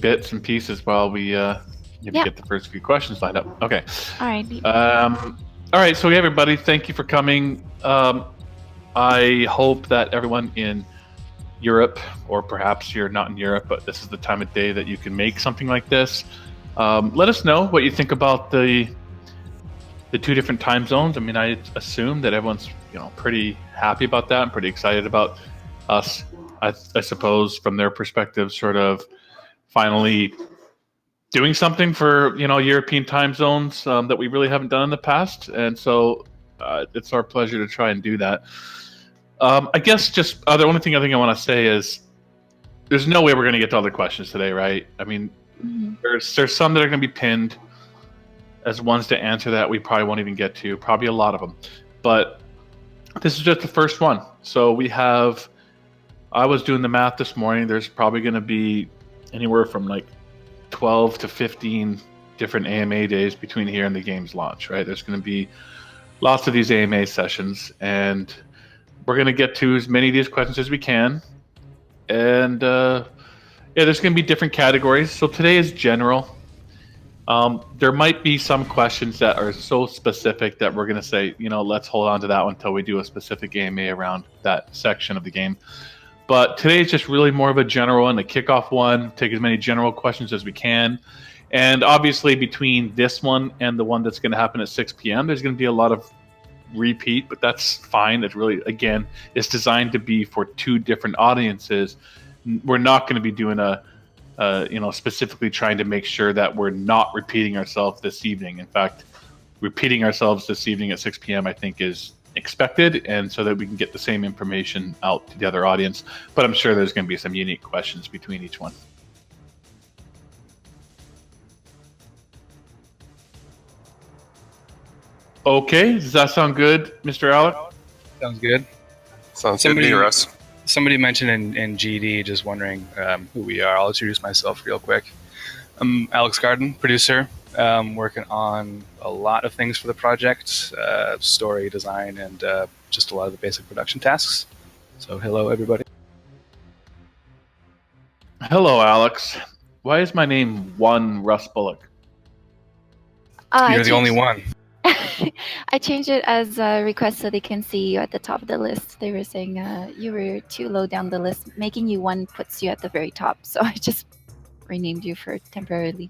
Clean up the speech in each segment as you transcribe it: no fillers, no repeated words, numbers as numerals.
bits and pieces while we maybe get the first few questions lined up. Okay. All right. All right. So everybody, thank you for coming. I hope that everyone in Europe, or perhaps you're not in Europe, but this is the time of day that you can make something like this. Let us know what you think about the two different time zones. I mean, I assume that everyone's pretty happy about that and pretty excited about us. I suppose from their perspective, sort of finally doing something for European time zones that we really haven't done in the past, and so it's our pleasure to try and do that. I guess just the only thing I think I want to say is there's no way we're going to get to all the questions today, right? I mean, there's some that are going to be pinned as ones to answer that we probably won't even get to, probably a lot of them. But this is just the first one. So I was doing the math this morning, there's probably going to be anywhere from like 12 to 15 different AMA days between here and the game's launch, right? There's going to be lots of these AMA sessions, and we're going to get to as many of these questions as we can. And there's going to be different categories. So today is general. There might be some questions that are so specific that we're going to say, let's hold on to that one until we do a specific AMA around that section of the game. But today is just really more of a general one, a kickoff one, take as many general questions as we can. And obviously between this one and the one that's going to happen at 6 p.m., there's going to be a lot of repeat, but that's fine. It's really, again, it's designed to be for two different audiences. We're not going to be doing specifically trying to make sure that we're not repeating ourselves this evening. In fact, repeating ourselves this evening at 6 p.m. I think is expected, and so that we can get the same information out to the other audience. But I'm sure there's going to be some unique questions between each one. Okay, does that sound good, Mr. Alec? Sounds good. Sounds good to me, Russ. Somebody mentioned in GD, just wondering who we are. I'll introduce myself real quick. I'm Alex Garden, producer, working on a lot of things for the project, story, design, and just a lot of the basic production tasks. So hello, everybody. Hello, Alex. Why is my name one Russ Bullock? You're the only one. I changed it as a request so they can see you at the top of the list. They were saying you were too low down the list. Making you one puts you at the very top. So I just renamed you for temporarily.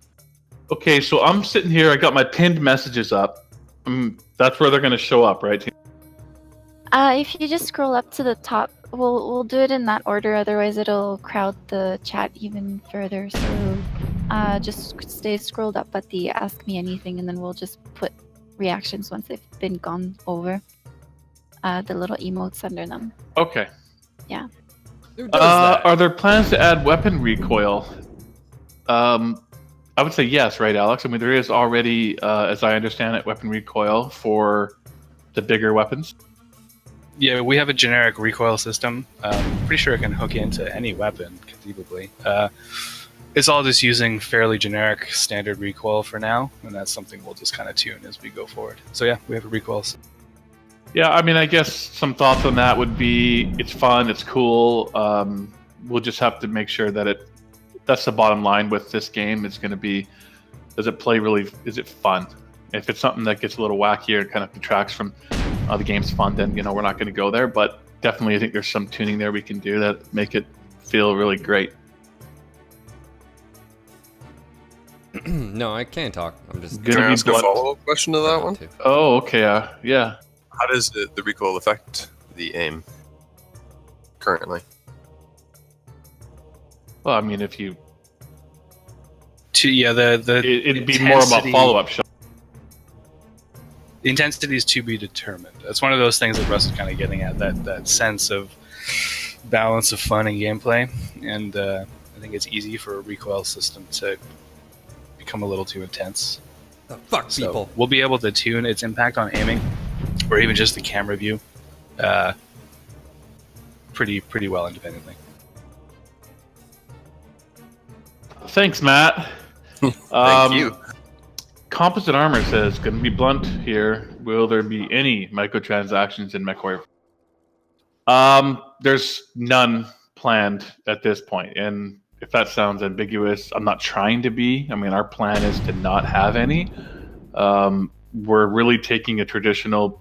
Okay, so I'm sitting here. I got my pinned messages up. That's where they're going to show up, right? If you just scroll up to the top, we'll do it in that order. Otherwise, it'll crowd the chat even further. So just stay scrolled up at the Ask Me Anything, and then we'll just put reactions once they've been gone over. The little emotes under them. Okay. Yeah. Are there plans to add weapon recoil? I would say yes, right, Alex? I mean, there is already, as I understand it, weapon recoil for the bigger weapons. Yeah, we have a generic recoil system. Pretty sure it can hook into any weapon, conceivably. It's all just using fairly generic standard recoil for now, and that's something we'll just kind of tune as we go forward. So yeah, we have a recoil system. Yeah, I mean, I guess some thoughts on that would be it's fun, it's cool. We'll just have to make sure that that's the bottom line with this game. It's going to be, is it fun? If it's something that gets a little wackier and kind of detracts from the game's fun, then we're not going to go there. But definitely, I think there's some tuning there we can do that make it feel really great. No, I can't talk. I'm just Can I ask a follow-up question to that one? Oh, okay. Yeah. How does the recoil affect the aim currently? Well, I mean, if you... It'd be more about follow-up shots. The intensity is to be determined. That's one of those things that Russ is kind of getting at, that sense of balance of fun and gameplay. And I think it's easy for a recoil system to become a little too intense. Fuck people. We'll be able to tune its impact on aiming, or even just the camera view, pretty well independently. Thanks, Matt. Thank you. Composite Armor says, "Going to be blunt here. Will there be any microtransactions in Mechwarrior?" There's none planned at this point, and if that sounds ambiguous, I'm not trying to be. I mean, our plan is to not have any. We're really taking a traditional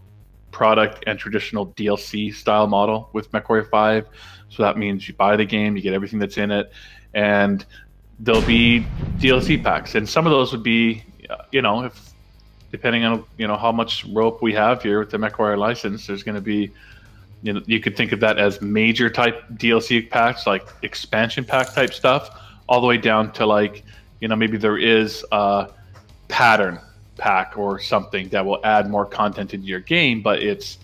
product and traditional DLC style model with Mechwarrior 5. So that means you buy the game, you get everything that's in it, and there'll be DLC packs. And some of those would be, if depending on how much rope we have here with the Mechwarrior license, there's going to be, you could think of that as major type DLC packs, like expansion pack type stuff, all the way down to like, maybe there is a pattern pack or something that will add more content into your game, but it's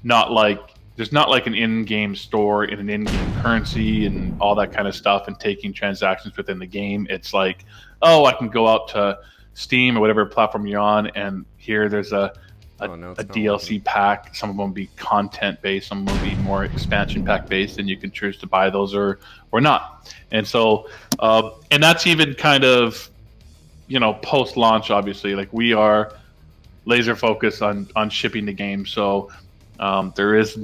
not like there's not like an in-game store and an in-game currency and all that kind of stuff and taking transactions within the game. It's like, oh, I can go out to Steam or whatever platform you're on, and here there's a DLC pack. Some of them will be content based, some will be more expansion pack based, and you can choose to buy those or not. And so, and that's even kind of, post launch. Obviously, like we are laser focused on shipping the game, so there is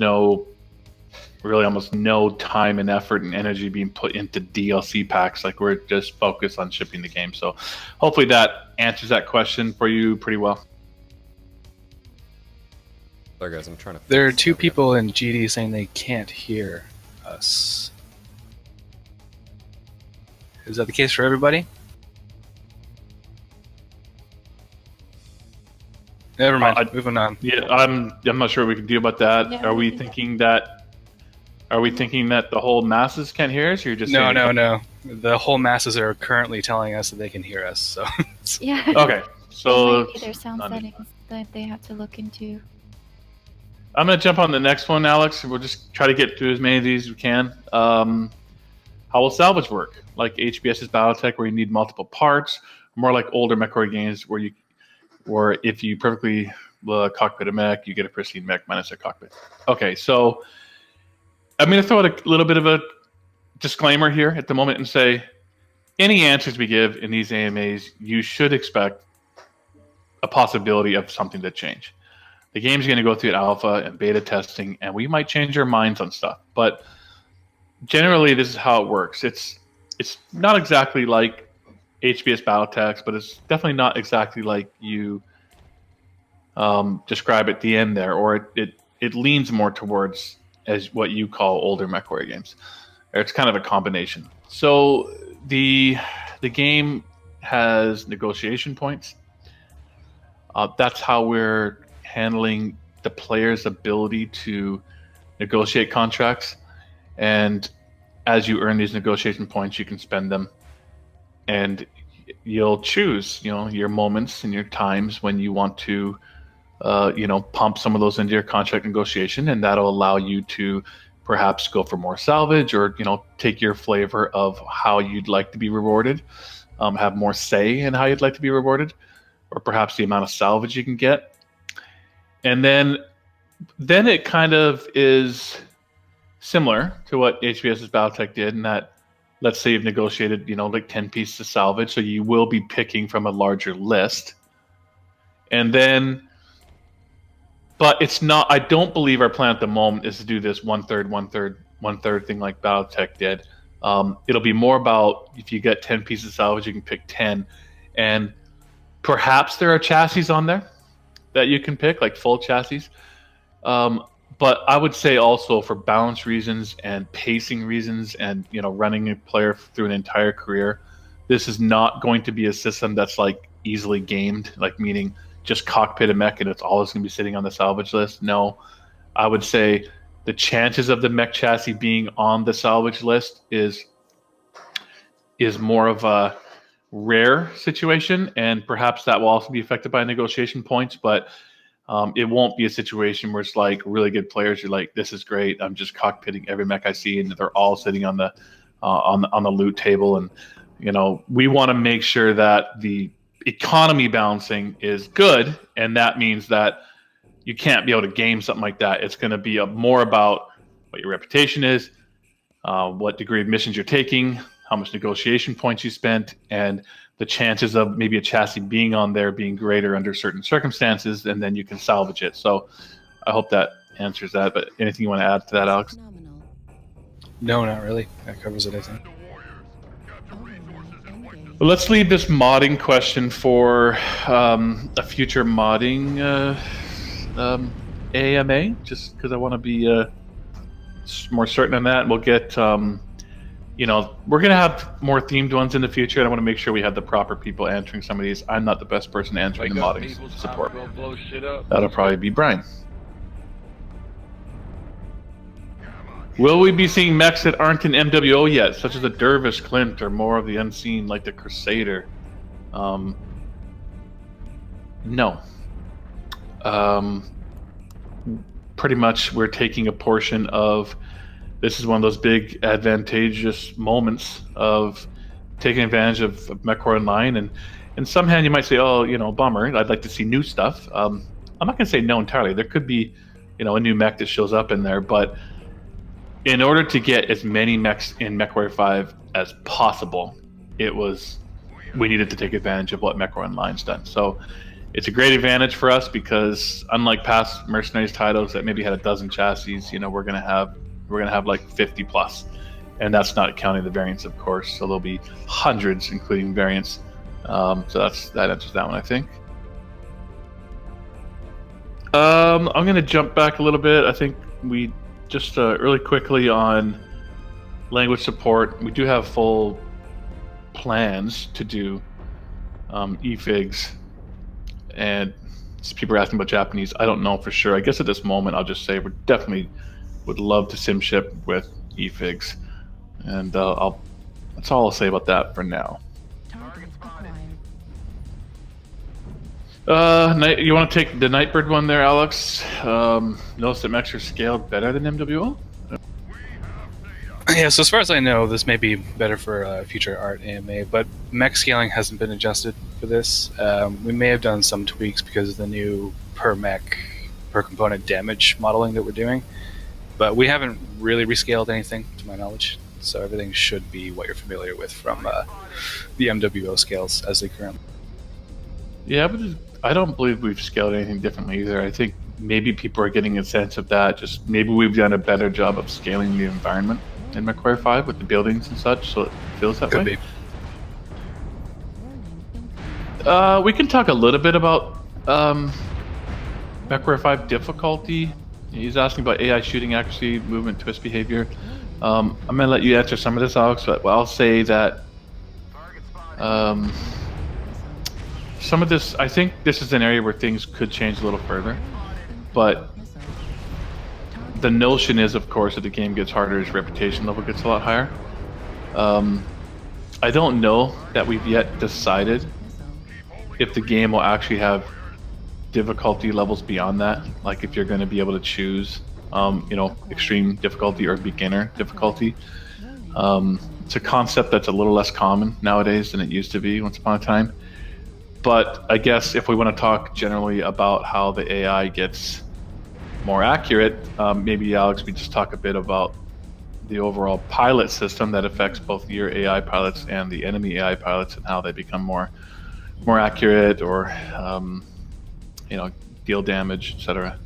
almost no time and effort and energy being put into DLC packs. Like we're just focused on shipping the game. So hopefully that answers that question for you pretty well. Sorry guys, I'm trying to. There are two people in GD saying they can't hear us. Is that the case for everybody? Never mind. Moving on. Yeah, I'm not sure what we can do about that. Yeah, Are we we can- thinking that the whole masses can't hear us? Or you're just No, saying- no. The whole masses are currently telling us that they can hear us. So Yeah. Okay, so Maybe there's sound not- settings that they have to look into. I'm gonna jump on the next one, Alex. We'll just try to get through as many of these as we can. How will salvage work? Like HBS's BattleTech, where you need multiple parts, more like older Mechwarrior games, where if you perfectly cockpit a mech, you get a pristine mech minus a cockpit. Okay, so I'm gonna throw out a little bit of a disclaimer here at the moment and say, any answers we give in these AMAs, you should expect a possibility of something to change. The game's going to go through alpha and beta testing, and we might change our minds on stuff. But generally, this is how it works. It's not exactly like HBS BattleTech, but it's definitely not exactly like you describe at the end there, or it leans more towards as what you call older Mechwarrior games. It's kind of a combination. So the game has negotiation points. That's how we're handling the player's ability to negotiate contracts. And as you earn these negotiation points, you can spend them. And you'll choose, your moments and your times when you want to, pump some of those into your contract negotiation. And that'll allow you to perhaps go for more salvage or, take your flavor of how you'd like to be rewarded, have more say in how you'd like to be rewarded, or perhaps the amount of salvage you can get. And then it kind of is similar to what HBS's BattleTech did in that, let's say you've negotiated, like 10 pieces of salvage, so you will be picking from a larger list. And then, but it's not, I don't believe our plan at the moment is to do this one third thing like BattleTech did. It'll be more about if you get 10 pieces of salvage, you can pick 10. And perhaps there are chassis on there that you can pick, like full chassis. But I would say also for balance reasons and pacing reasons and, running a player through an entire career, this is not going to be a system that's like easily gamed, like meaning just cockpit a mech and it's always going to be sitting on the salvage list. No, I would say the chances of the mech chassis being on the salvage list is more of a rare situation, and perhaps that will also be affected by negotiation points, but it won't be a situation where it's like really good players, you're like, this is great, I'm just cockpitting every mech I see and they're all sitting on the loot table. And we want to make sure that the economy balancing is good, and that means that you can't be able to game something like that. It's going to be more about what your reputation is, what degree of missions you're taking, how much negotiation points you spent, and the chances of maybe a chassis being on there being greater under certain circumstances, and then you can salvage it. So I hope that answers that. But anything you want to add to that, Alex? no, not really. That covers it, I think. Well, let's leave this modding question for a future modding AMA, just because I want to be more certain on that. We'll get, you know, we're going to have more themed ones in the future, and I want to make sure we have the proper people answering some of these. I'm not the best person answering the modding support. That'll probably be Brian. Will we be seeing mechs that aren't in MWO yet, such as the Dervish Clint or more of the unseen like the Crusader? No. Pretty much we're taking a portion of, this is one of those big advantageous moments of taking advantage of Mechwarrior Online, and in some hand you might say, oh, you know, bummer, I'd like to see new stuff. I'm not going to say no entirely. There could be, you know, a new mech that shows up in there, but in order to get as many mechs in Mechwarrior 5 as possible, we needed to take advantage of what Mechwarrior Online's done. So it's a great advantage for us because unlike past Mercenaries titles that maybe had a dozen chassis, you know, we're gonna have like 50 plus, and that's not counting the variants, of course. So there'll be hundreds, including variants. So that answers that one, I think. I'm gonna jump back a little bit. I think we just really quickly on language support. We do have full plans to do eFigs, and people are asking about Japanese. I don't know for sure. I guess at this moment I'll just say we definitely would love to sim ship with eFigs, and that's all I'll say about that for now. You want to take the Nightbird one there, Alex? Notice that mechs are scaled better than MWO? Yeah, so as far as I know, this may be better for future art AMA, but mech scaling hasn't been adjusted for this. We may have done some tweaks because of the new per mech, per component damage modeling that we're doing, but we haven't really rescaled anything, to my knowledge. So everything should be what you're familiar with from the MWO scales as they currently. Yeah, but I don't believe we've scaled anything differently either. I think maybe people are getting a sense of that. Just maybe we've done a better job of scaling the environment in Mechwarrior 5 with the buildings and such, so it feels that way. We can talk a little bit about Mechwarrior 5 difficulty. He's asking about AI shooting accuracy, movement, twist behavior. I'm going to let you answer some of this, Alex, but I'll say that some of this, I think this is an area where things could change a little further, but the notion is, of course, that the game gets harder as reputation level gets a lot higher. I don't know that we've yet decided if the game will actually have difficulty levels beyond that, like if you're going to be able to choose, you know, extreme difficulty or beginner difficulty. It's a concept that's a little less common nowadays than it used to be once upon a time. But I guess if we want to talk generally about how the AI gets more accurate, maybe Alex, we just talk a bit about the overall pilot system that affects both your AI pilots and the enemy AI pilots and how they become more accurate or you know, deal damage, etc.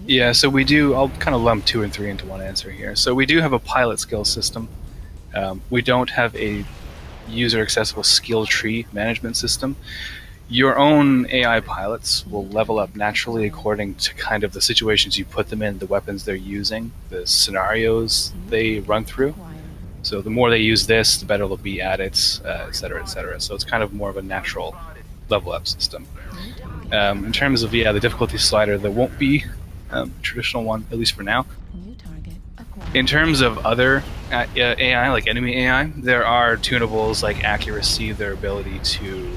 Yeah, so we do. I'll kind of lump 2 and 3 into one answer here. So we do have a pilot skill system. We don't have a user-accessible skill tree management system. Your own AI pilots will level up naturally according to kind of the situations you put them in, the weapons they're using, the scenarios they run through. So the more they use this, the better they'll be at it, et cetera, et cetera. So it's kind of more of a natural level up system. In terms of, the difficulty slider, there won't be a traditional one, at least for now. In terms of other AI, like enemy AI, there are tunables like accuracy, their ability to,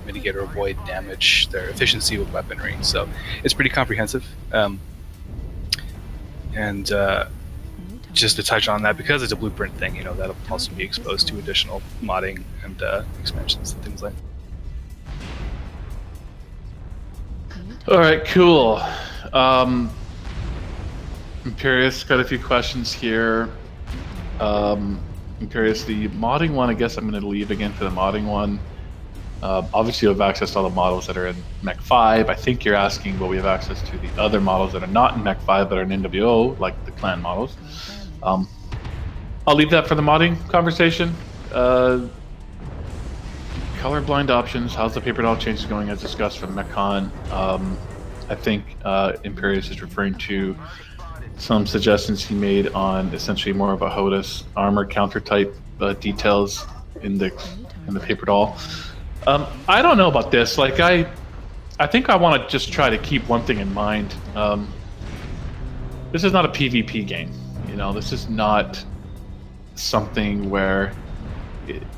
mitigate or avoid damage, their efficiency with weaponry. So it's pretty comprehensive. And just to touch on that, because it's a blueprint thing, that'll also be exposed to additional modding and expansions and things like that. All right, cool. Imperious got a few questions here. Imperious, the modding one, I guess I'm going to leave again for the modding one. Obviously, you have access to all the models that are in Mech 5. I think you're asking, will we have access to the other models that are not in Mech 5 but are in NWO, like the clan models? I'll leave that for the modding conversation. colorblind options. How's the paper doll changes going as discussed from MechCon? I think Imperius is referring to some suggestions he made on essentially more of a HOTUS armor counter type details in the paper doll. I don't know about this. Like I think I want to just try to keep one thing in mind. This is not a PvP game. You know, this is not something where,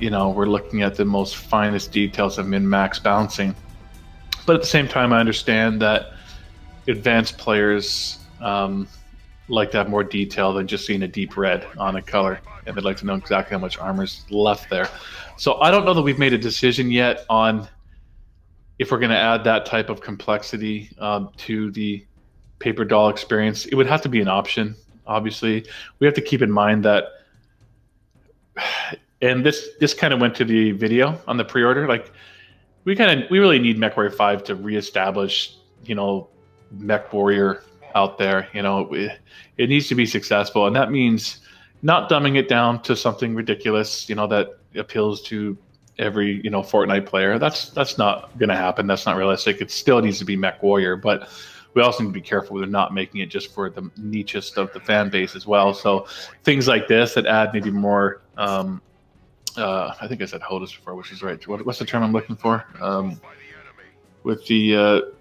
you know, we're looking at the most finest details of min-max bouncing. But at the same time, I understand that advanced players like to have more detail than just seeing a deep red on a color, and they'd like to know exactly how much armor's left there. So I don't know that we've made a decision yet on if we're going to add that type of complexity to the paper doll experience. It would have to be an option. Obviously, we have to keep in mind that, and this kind of went to the video on the pre-order. Like we really need Mechwarrior 5 to reestablish, you know, Mechwarrior out there. You know, it needs to be successful, and that means not dumbing it down to something ridiculous, you know, that appeals to every, you know, Fortnite player. That's not going to happen. That's not realistic. It still needs to be Mechwarrior, but we also need to be careful with not making it just for the nichest of the fan base as well. So things like this that add maybe more. I think I said HOTUS before, which is right. What's the term I'm looking for? With the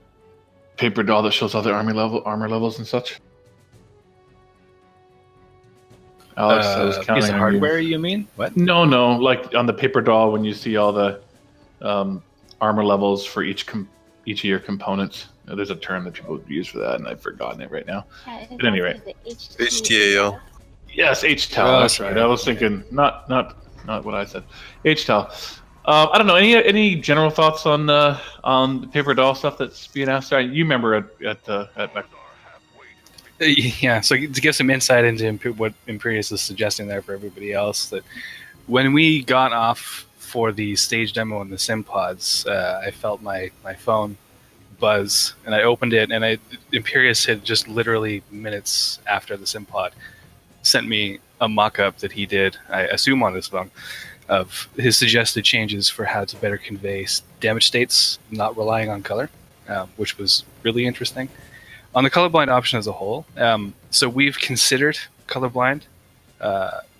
paper doll that shows all the armor levels and such. Alex, I was counting piece of on hardware, you mean? What? No, like on the paper doll when you see all the armor levels for each of your components. There's a term that people use for that, and I've forgotten it right now. At any rate, HTAL. yes, HTAL. Oh, That's right. I was thinking not what I said. HTAL. I don't know. Any general thoughts on the paper doll stuff that's being asked? You remember at Mech. Yeah, so to give some insight into what Imperius is suggesting there for everybody else, that when we got off for the stage demo in the sim pods, I felt my phone buzz, and I opened it, and Imperius had just literally minutes after the sim pod sent me a mock-up that he did, I assume on his phone, of his suggested changes for how to better convey damage states, not relying on color, which was really interesting. On the colorblind option as a whole, so we've considered colorblind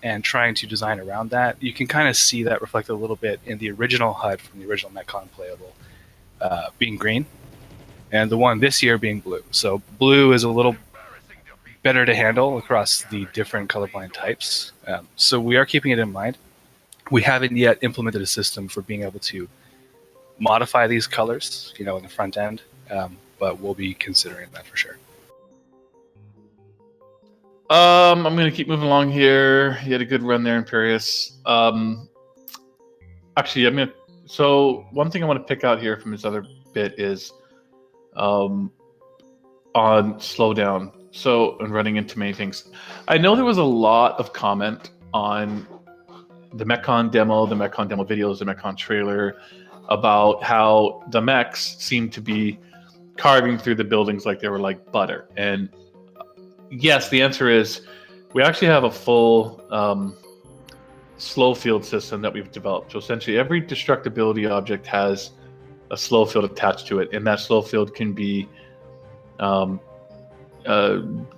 and trying to design around that. You can kind of see that reflected a little bit in the original HUD from the original MechCon playable being green, and the one this year being blue. So blue is a little better to handle across the different colorblind types. So we are keeping it in mind. We haven't yet implemented a system for being able to modify these colors, you know, in the front end. But we'll be considering that for sure. I'm going to keep moving along here. You had a good run there, Imperius. Actually, so one thing I want to pick out here from this other bit is on slowdown. So, and running into many things. I know there was a lot of comment on the MechCon demo videos, the MechCon trailer, about how the mechs seemed to be carving through the buildings like they were like butter. And yes, the answer is we actually have a full slow field system that we've developed. So essentially every destructibility object has a slow field attached to it, and that slow field can be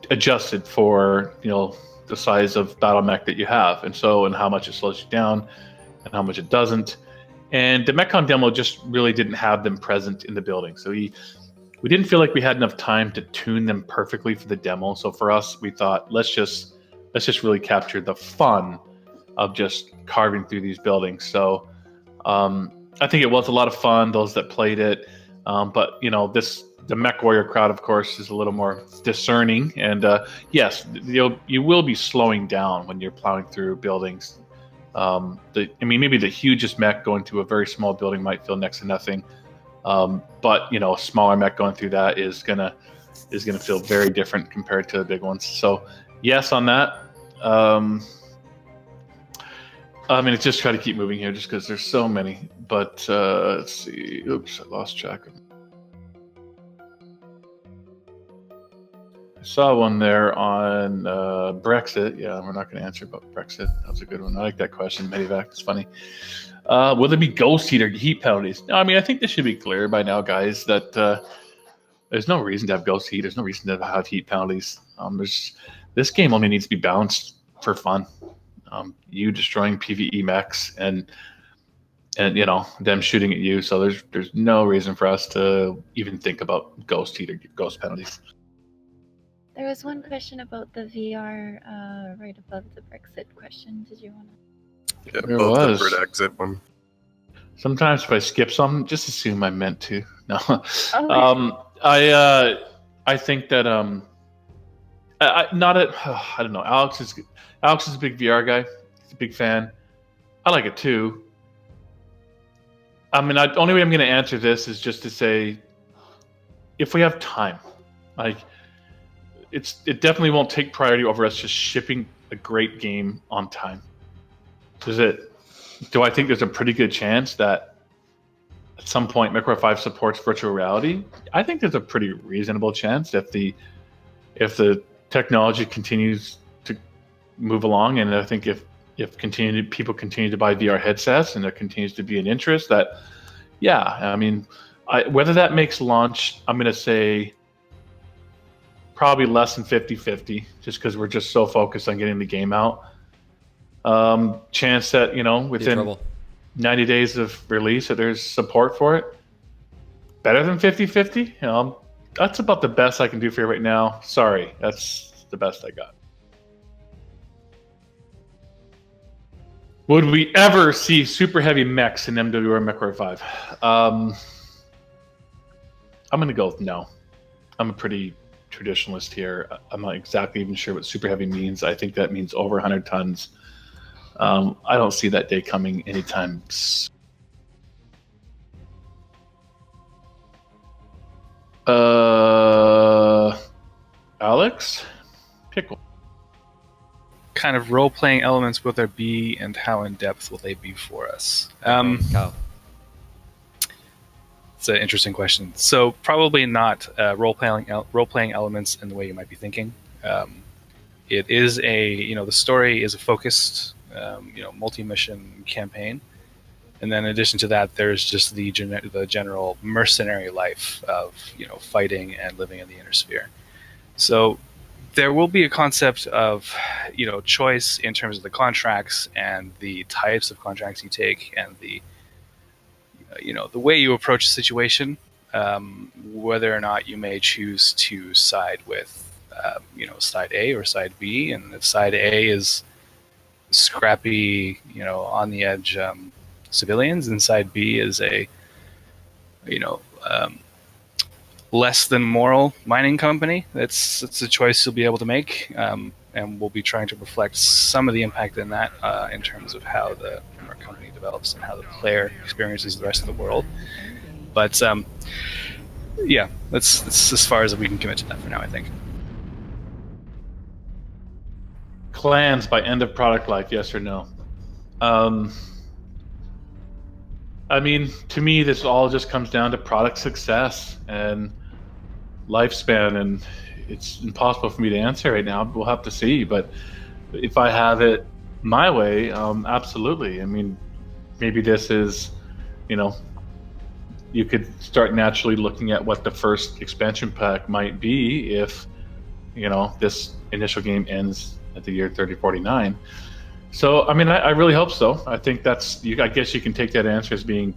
adjusted for, you know, the size of battle mech that you have, and how much it slows you down and how much it doesn't. And the MechCon demo just really didn't have them present in the building. So we didn't feel like we had enough time to tune them perfectly for the demo. So for us, we thought let's just really capture the fun of just carving through these buildings. So I think it was a lot of fun, those that played it. But you know, the Mechwarrior crowd, of course, is a little more discerning. And yes, you will be slowing down when you're plowing through buildings. Maybe the hugest mech going to a very small building might feel next to nothing. But you know, a smaller mech going through that is gonna feel very different compared to the big ones. So yes, on that. It's just try to keep moving here, just because there's so many. But let's see. Oops, I lost track of. I saw one there on Brexit. Yeah, we're not going to answer about Brexit. That was a good one. I like that question. Medivac, it's funny. Will there be ghost heat or heat penalties? No, I mean, I think this should be clear by now, guys, that there's no reason to have ghost heat. There's no reason to have heat penalties. This game only needs to be balanced for fun. You destroying PvE mechs and them shooting at you. So there's no reason for us to even think about ghost heat or ghost penalties. There was one question about the VR right above the Brexit question. Did you want to? Yeah, There both was. the bird exit one. Sometimes if I skip something, just assume I meant to. No. Oh. I think that I don't know. Alex is a big VR guy. He's a big fan. I like it too. I mean, only way I'm going to answer this is just to say, if we have time, like it definitely won't take priority over us just shipping a great game on time. Do I think there's a pretty good chance that at some point Mechwarrior 5 supports virtual reality? I think there's a pretty reasonable chance if the technology continues to move along, and I think if people continue to buy VR headsets and there continues to be an interest, that I mean, whether that makes launch, I'm going to say probably less than 50-50, just because we're just so focused on getting the game out. Chance that within 90 days of release that there's support for it, better than 50-50. That's about the best I can do for you right now. Sorry, that's the best I got. Would we ever see super heavy mechs in MW or Mechwarrior 5? I'm going to go with no. I'm a pretty traditionalist here. I'm not exactly even sure what super heavy means. I think that means over 100 tons. I don't see that day coming anytime soon. Alex? Pick one. Kind of role-playing elements will there be, and how in-depth will they be for us? Kyle. It's an interesting question. So probably not role-playing elements in the way you might be thinking. It is the story is a focused, multi-mission campaign, and then in addition to that, there's just the general mercenary life of fighting and living in the inner sphere. So there will be a concept of choice in terms of the contracts and the types of contracts you take and the the way you approach a situation, whether or not you may choose to side with side A or side B, and if side A is scrappy, on the edge civilians, and side B is a less than moral mining company. It's a choice you'll be able to make, and we'll be trying to reflect some of the impact in that in terms of how our company develops and how the player experiences the rest of the world. But that's as far as we can commit to that for now, I think. Clans by end of product life, yes or no? I mean, to me, this all just comes down to product success and lifespan, and it's impossible for me to answer right now. We'll have to see. But if I have it my way, absolutely. I mean, maybe this is, you could start naturally looking at what the first expansion pack might be if, this initial game ends at the year 3049. So, I mean, I really hope so. I think I guess you can take that answer as being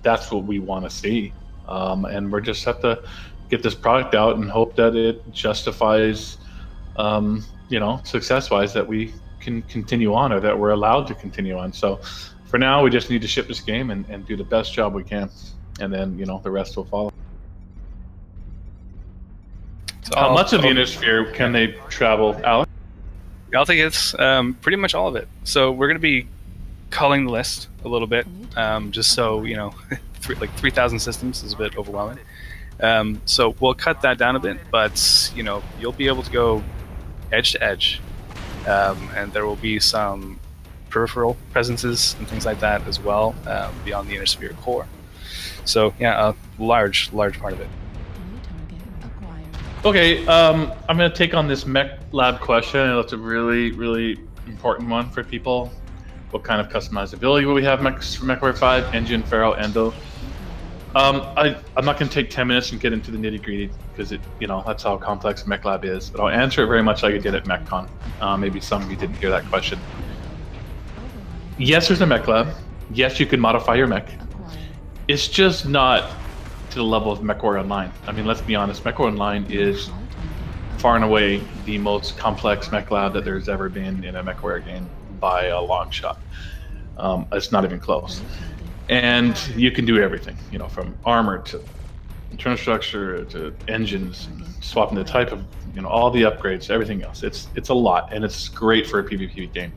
that's what we want to see. And we're just have to get this product out and hope that it justifies, success-wise, that we can continue on or that we're allowed to continue on. So for now, we just need to ship this game and do the best job we can. And then, the rest will follow. How much of the inner sphere can they travel, Alex? I'll think it's pretty much all of it. So we're going to be culling the list a little bit, just so, 3,000 systems is a bit overwhelming. So we'll cut that down a bit, but, you'll be able to go edge to edge. And there will be some peripheral presences and things like that as well, beyond the inner sphere core. So, a large part of it. Okay, I'm going to take on this Mech Lab question, and it's a really, really important one for people. what kind of customizability will we have for Mechwarrior 5, engine, Pharaoh, Endo. I'm not going to take 10 minutes and get into the nitty gritty because that's how complex Mech Lab is. But I'll answer it very much like I did at MechCon. Maybe some of you didn't hear that question. Yes, there's a Mech Lab. Yes, you can modify your mech. It's just not to the level of Mechwarrior Online. I mean, let's be honest. Mechwarrior Online is far and away the most complex Mech Lab that there's ever been in a Mechwarrior game by a long shot. It's not even close. And you can do everything, from armor to internal structure to engines, swapping the type of, all the upgrades, everything else. It's a lot, and it's great for a PvP game.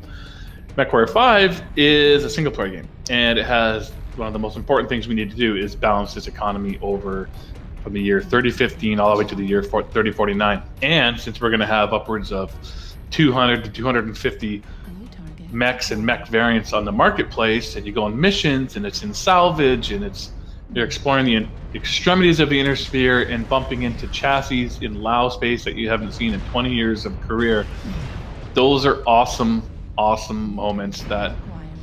Mechwarrior 5 is a single-player game, and it has one of the most important things we need to do is balance its economy over from the year 3015 all the way to the year 3049. And since we're going to have upwards of 200 to 250 mechs and mech variants on the marketplace, and you go on missions, and it's in Salvage, and you're exploring the extremities of the inner sphere and bumping into chassis in Lao space that you haven't seen in 20 years of career. Those are awesome moments that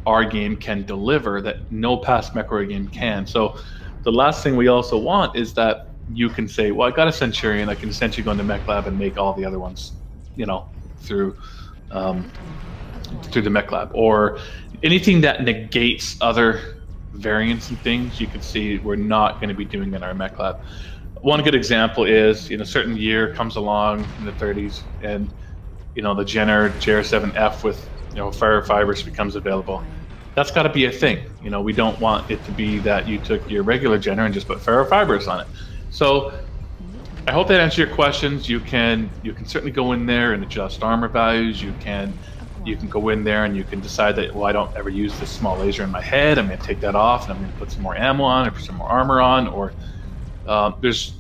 our game can deliver that no past Mechwarrior game can. So the last thing we also want is that you can say, well, I got a Centurion, I can essentially go into Mech Lab and make all the other ones, through the Mech Lab, or anything that negates other variants and things. You can see we're not going to be doing in our Mech Lab. One good example is, a certain year comes along in the 30s, and the Jenner JR7F with ferro fibers becomes available. That's got to be a thing. We don't want it to be that you took your regular Jenner and just put ferro fibers on it. So I hope that answers your questions. You can certainly go in there and adjust armor values. You can go in there and you can decide that, well, I don't ever use this small laser in my head. I'm going to take that off and I'm going to put some more ammo on or put some more armor on. Or there's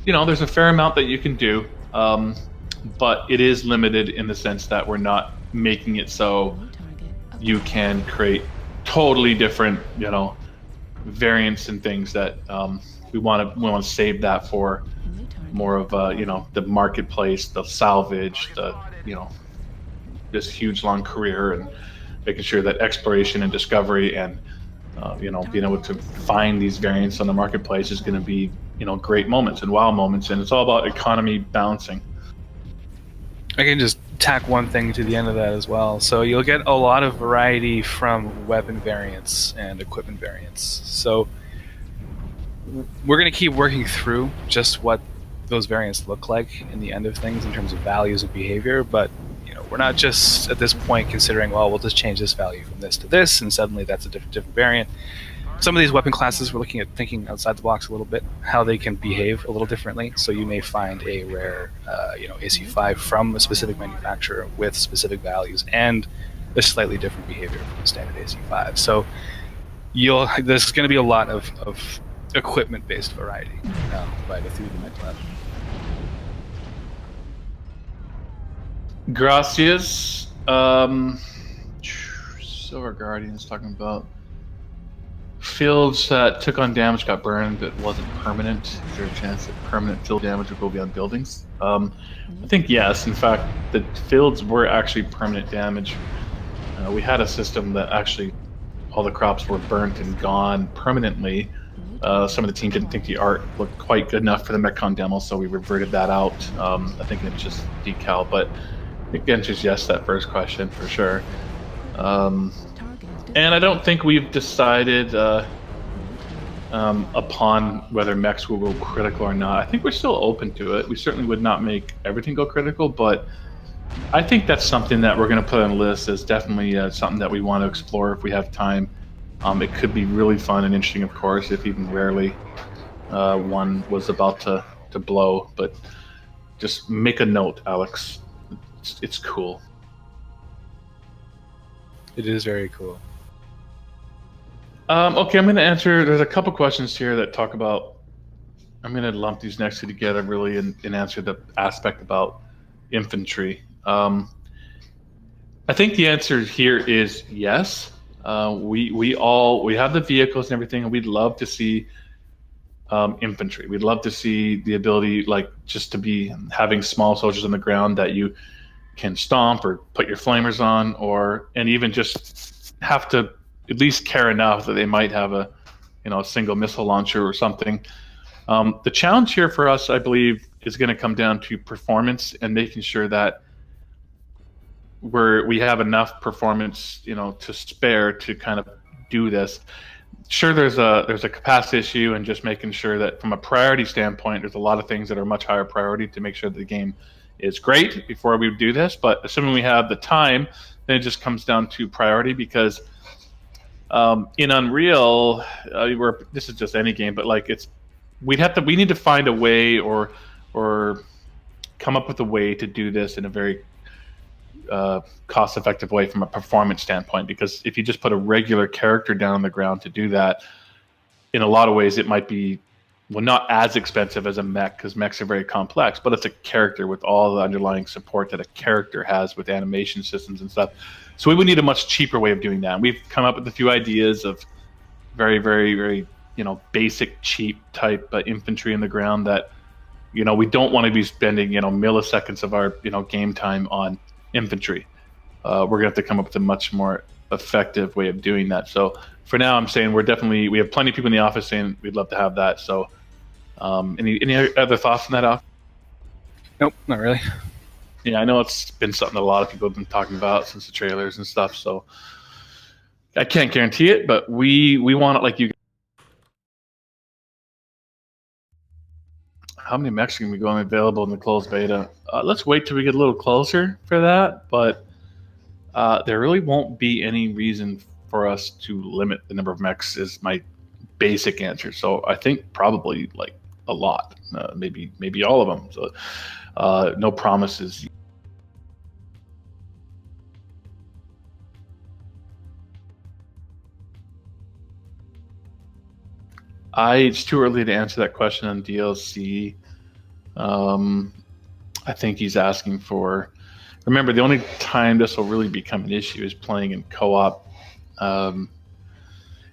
a fair amount that you can do, but it is limited in the sense that we're not making it so you can create totally different, variants and things that we want to save that for more of the marketplace, the salvage, the this huge long career, and making sure that exploration and discovery and being able to find these variants on the marketplace is going to be great moments and wow moments, and it's all about economy balancing. I can just tack one thing to the end of that as well. So you'll get a lot of variety from weapon variants and equipment variants. So we're going to keep working through just what those variants look like in the end of things in terms of values and behavior, but we're not just at this point considering, well, we'll just change this value from this to this, and suddenly that's a different variant. Some of these weapon classes, we're looking at thinking outside the box a little bit, how they can behave a little differently. So you may find a rare, AC5 from a specific manufacturer with specific values and a slightly different behavior from a standard AC5. So there's going to be a lot of equipment-based variety by the 3D Mech Lab. Gracias. Silver Guardian's talking about fields that took on damage got burned but wasn't permanent. Is there a chance that permanent field damage will go beyond buildings? I think yes. In fact, the fields were actually permanent damage. We had a system that actually all the crops were burnt and gone permanently. Some of the team didn't think the art looked quite good enough for the MechCon demo, so we reverted that out. I think it's just decal, but it answers yes that first question for sure. And I don't think we've decided upon whether mechs will go critical or not. I think we're still open to it. We certainly would not make everything go critical, but I think that's something that we're going to put on the list as definitely something that we want to explore if we have time. It could be really fun and interesting, of course, if even rarely one was about to blow. But just make a note, Alex. It's cool. It is very cool. Okay, I'm going to answer. There's a couple questions here that talk about. I'm going to lump these next two together really and answer the aspect about infantry. I think the answer here is yes. We have the vehicles and everything, and we'd love to see infantry. We'd love to see the ability, like, just to be having small soldiers on the ground that you can stomp or put your flamers on, and even just have to at least care enough that they might have a single missile launcher or something. The challenge here for us, I believe, is going to come down to performance and making sure that we have enough performance, to spare to kind of do this. Sure, there's a capacity issue, and just making sure that from a priority standpoint, there's a lot of things that are much higher priority to make sure that the game is great before we do this. But assuming we have the time, then it just comes down to priority, because in Unreal, this is just any game, but like we need to find a way or come up with a way to do this in a very cost-effective way from a performance standpoint. Because if you just put a regular character down on the ground to do that, in a lot of ways it might be not as expensive as a mech, because mechs are very complex, but it's a character with all the underlying support that a character has with animation systems and stuff. So we would need a much cheaper way of doing that. And we've come up with a few ideas of very, very, very basic, cheap type infantry in the ground that we don't want to be spending milliseconds of our game time on infantry. We're gonna have to come up with a much more effective way of doing that. So for now, I'm saying we have plenty of people in the office saying we'd love to have that. So any other thoughts on that, Al? Nope, not really. Yeah, I know it's been something that a lot of people have been talking about since the trailers and stuff. So I can't guarantee it, but we want it like you. How many mechs can be going available in the closed beta? Let's wait till we get a little closer for that, but there really won't be any reason for us to limit the number of mechs, is my basic answer. So I think probably like a lot, maybe all of them. So no promises. It's too early to answer that question on DLC. I think he's asking for. Remember, the only time this will really become an issue is playing in co-op. And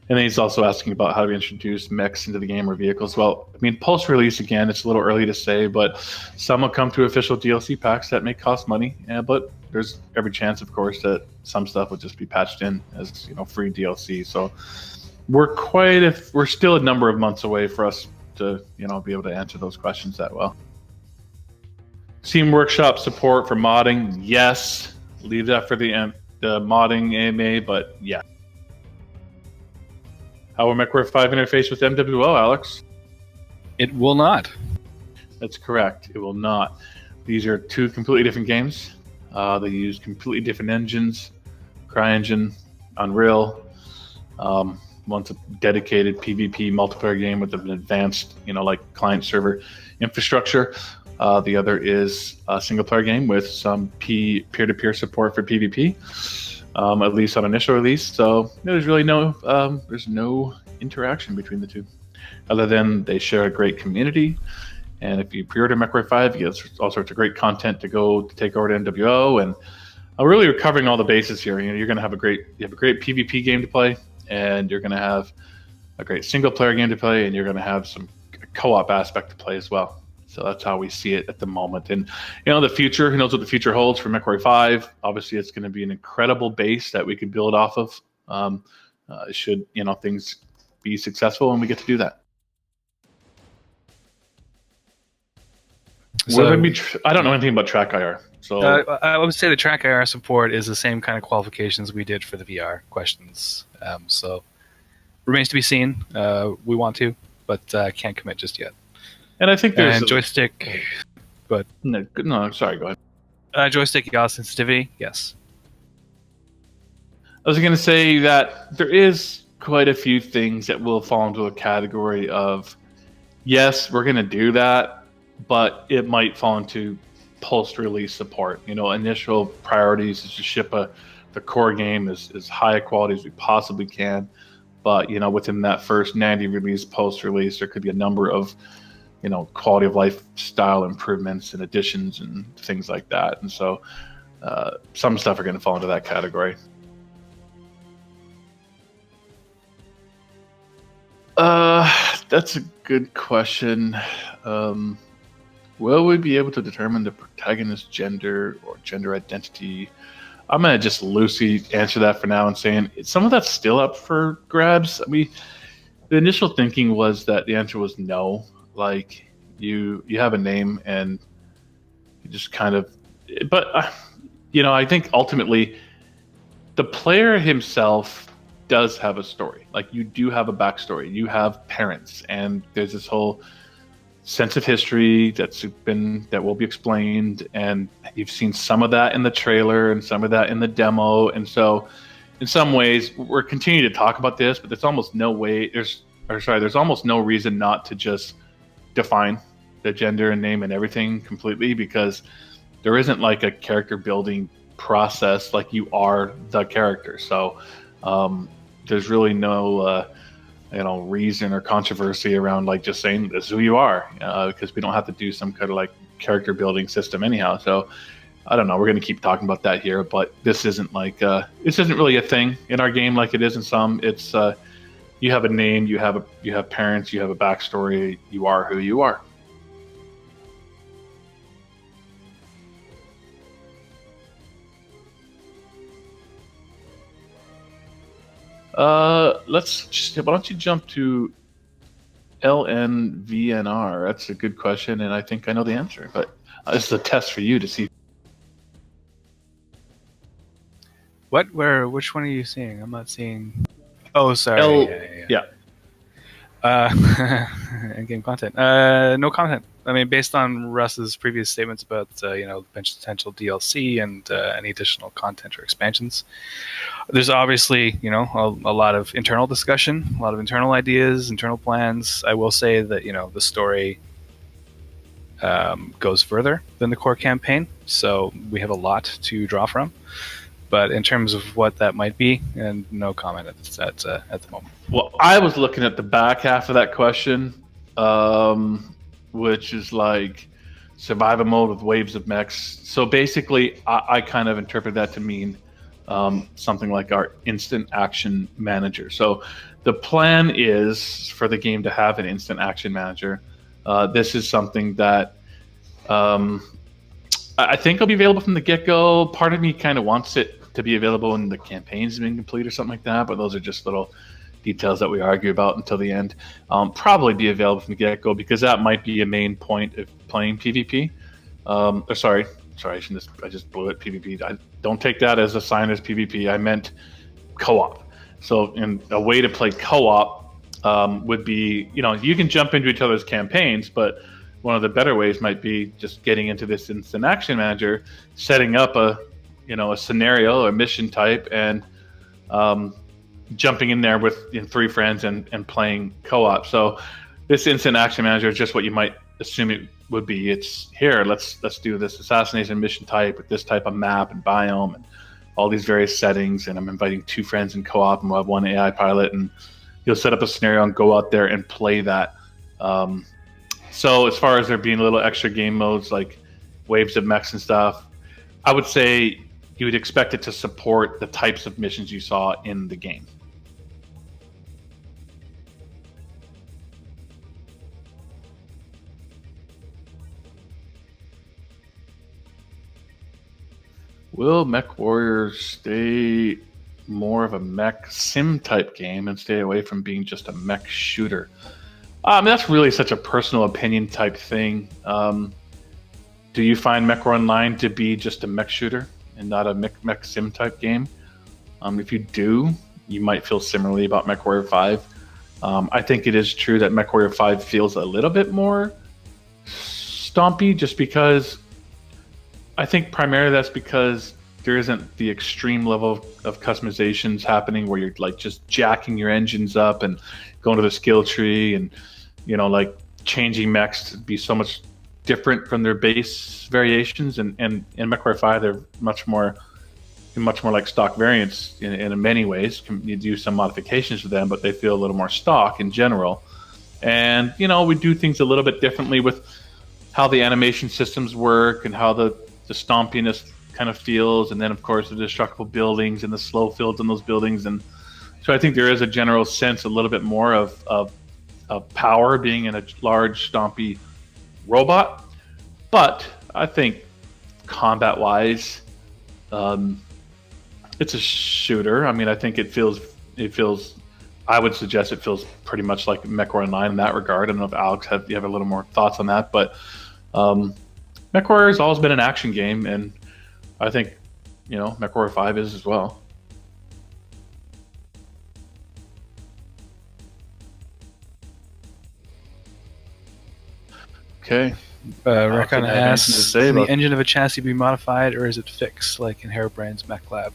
then he's also asking about how to introduce mechs into the game or vehicles. Well, I mean, post-release, again, it's a little early to say, but some will come to official DLC packs that may cost money. But there's every chance, of course, that some stuff will just be patched in as free DLC. So we're still a number of months away for us to be able to answer those questions that well. Steam Workshop support for modding, yes. Leave that for the modding AMA, but yeah. How will Mechwarrior 5 interface with MWO, Alex? It will not. That's correct. It will not. These are two completely different games. They use completely different engines. CryEngine, Unreal. One's a dedicated PvP multiplayer game with an advanced, like client server infrastructure. The other is a single-player game with some peer-to-peer support for PvP, at least on initial release. So there's really no interaction between the two, other than they share a great community. And if you pre-order Mechwarrior 5, you get all sorts of great content to take over to MWO. And really, we're covering all the bases here. You're going to have a great PvP game to play, and you're going to have a great single-player game to play, and you're going to have some co-op aspect to play as well. So that's how we see it at the moment. And, the future, who knows what the future holds for Mechwarrior 5. Obviously, it's going to be an incredible base that we can build off of should, things be successful and we get to do that. So, I don't know anything about track IR. So I would say the track IR support is the same kind of qualifications we did for the VR questions. So remains to be seen. We want to, but can't commit just yet. And I think there's joystick. Go ahead. No, sorry. Go ahead. Joystick yaw sensitivity. Yes. I was going to say that there is quite a few things that will fall into a category of, yes, we're going to do that, but it might fall into post-release support. Initial priorities is to ship the core game as high a quality as we possibly can. But, within that first 90 release, post-release, there could be a number of quality of life style improvements and additions and things like that. And so some stuff are going to fall into that category. That's a good question. Will we be able to determine the protagonist's gender or gender identity? I'm gonna just loosely answer that for now and saying some of that's still up for grabs. The initial thinking was that the answer was no. Like you have a name and you just kind of, but I think ultimately the player himself does have a story. Like you do have a backstory. You have parents, and there's this whole sense of history that will be explained, and you've seen some of that in the trailer and some of that in the demo. And so in some ways we're continuing to talk about this, but there's almost no reason not to just define the gender and name and everything completely, because there isn't like a character building process. Like you are the character. So there's really no reason or controversy around like just saying this is who you are, because we don't have to do some kind of like character building system anyhow. So I don't know, we're going to keep talking about that here, but this isn't really a thing in our game like it is in some. It's you have a name, you have parents, you have a backstory, you are who you are. Why don't you jump to LNVNR? That's a good question, and I think I know the answer, but this is a test for you to see. What? Where? Which one are you seeing? I'm not seeing. Oh, sorry. Yeah. In-game content. No content. I mean, based on Russ's previous statements about potential DLC and any additional content or expansions, there's obviously a lot of internal discussion, a lot of internal ideas, internal plans. I will say that the story goes further than the core campaign, so we have a lot to draw from. But in terms of what that might be, and no comment at the moment. Well, I was looking at the back half of that question, which is like survival mode with waves of mechs. So basically, I kind of interpret that to mean something like our instant action manager. So the plan is for the game to have an instant action manager. This is something that I think will be available from the get-go. Part of me kind of wants it to be available when the campaign's been complete or something like that, but those are just little details that we argue about until the end. Probably be available from the get-go, because that might be a main point of playing PvP. Sorry, I just blew it. PvP. Don't take that as a sign as PvP. I meant co-op. So, in a way to play co-op would be, you can jump into each other's campaigns, but one of the better ways might be just getting into this instant action manager, setting up a scenario or mission type, and jumping in there with 3 friends and playing co-op. So this instant action manager is just what you might assume it would be. It's here, let's do this assassination mission type with this type of map and biome and all these various settings, and I'm inviting 2 friends in co-op, and we'll have 1 AI pilot, and you'll set up a scenario and go out there and play that. So as far as there being little extra game modes like waves of mechs and stuff, I would say you would expect it to support the types of missions you saw in the game. Will Mechwarrior stay more of a mech sim type game and stay away from being just a mech shooter? That's really such a personal opinion type thing. Do you find Mechwarrior Online to be just a mech shooter and not a mech sim type game? If you do, you might feel similarly about Mechwarrior 5. I think it is true that Mechwarrior 5 feels a little bit more stompy, just because I think primarily that's because there isn't the extreme level of customizations happening where you're like just jacking your engines up and going to the skill tree and like changing mechs to be so much different from their base variations. And in Mechwarrior 5 they're much more like stock variants in many ways. You do some modifications to them, but they feel a little more stock in general. And we do things a little bit differently with how the animation systems work and how the stompiness kind of feels, and then of course the destructible buildings and the slow fields in those buildings. And so I think there is a general sense a little bit more of power being in a large stompy robot. But I think combat wise, It's a shooter. I mean, I think it feels. I would suggest it feels pretty much like Mechwarrior Online in that regard. I don't know if Alex you have a little more thoughts on that, but Mechwarrior has always been an action game, and I think Mechwarrior 5 is as well. Okay. Recon asks, can the engine of a chassis be modified, or is it fixed, like in Hairbrain's Mech Lab?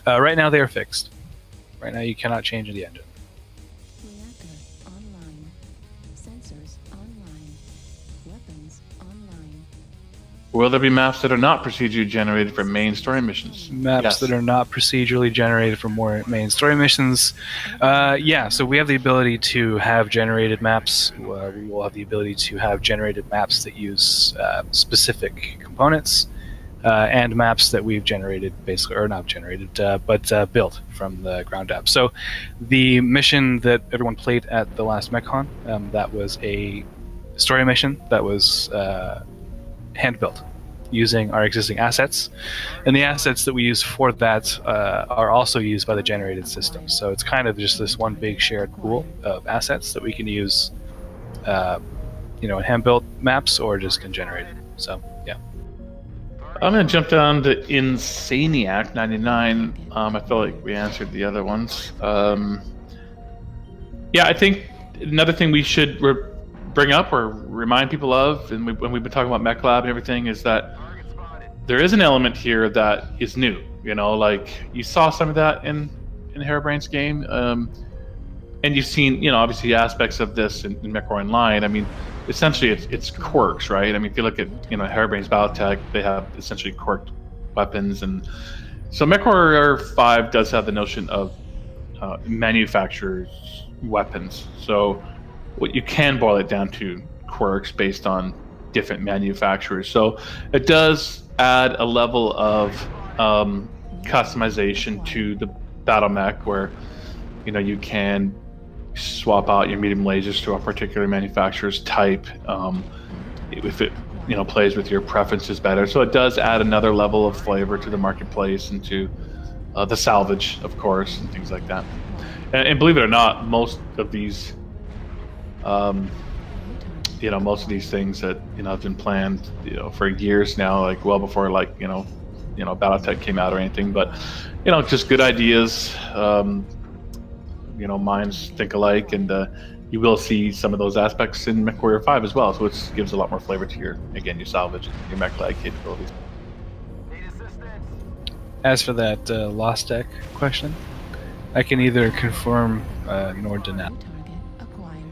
Right now, they are fixed. Right now, you cannot change the engine. Reactor online. Sensors online. Weapons online. Will there be maps that are not procedurally generated for main story missions? Maps Yes. that are not procedurally generated for more main story missions. Yeah, so we have the ability to have generated maps. We will have the ability to have generated maps that use specific components and maps that we've generated, basically, or not generated, but built from the ground up. So the mission that everyone played at the last MechCon, that was a story mission that was hand-built using our existing assets, and the assets that we use for that are also used by the generated system. So it's kind of just this one big shared pool of assets that we can use, in hand-built maps or just in generated. So yeah. I'm going to jump down to Insaniac 99. I feel like we answered the other ones. Yeah, I think another thing we should bring up or remind people of, and when we've been talking about Mech Lab and everything, is that there is an element here that is new. Like you saw some of that in Hairbrain's game, and you've seen, obviously aspects of this in Mechwarrior Online. I mean, essentially it's quirks, right? I mean, if you look at Hairbrain's Battletech, they have essentially quirked weapons, and so Mechwarrior 5 does have the notion of manufacturers' weapons. So what you can boil it down to quirks based on different manufacturers. So it does add a level of customization to the battle mech, where you can swap out your medium lasers to a particular manufacturer's type if it plays with your preferences better. So it does add another level of flavor to the marketplace and to the salvage, of course, and things like that. And believe it or not, most of these most of these things that have been planned for years now, like well before Battletech came out or anything, but just good ideas. Minds think alike, and you will see some of those aspects in Mechwarrior 5 as well, so it gives a lot more flavor to your salvage, your mech lag capabilities. As for that Lost Deck question, I can either confirm nor deny. New target acquired.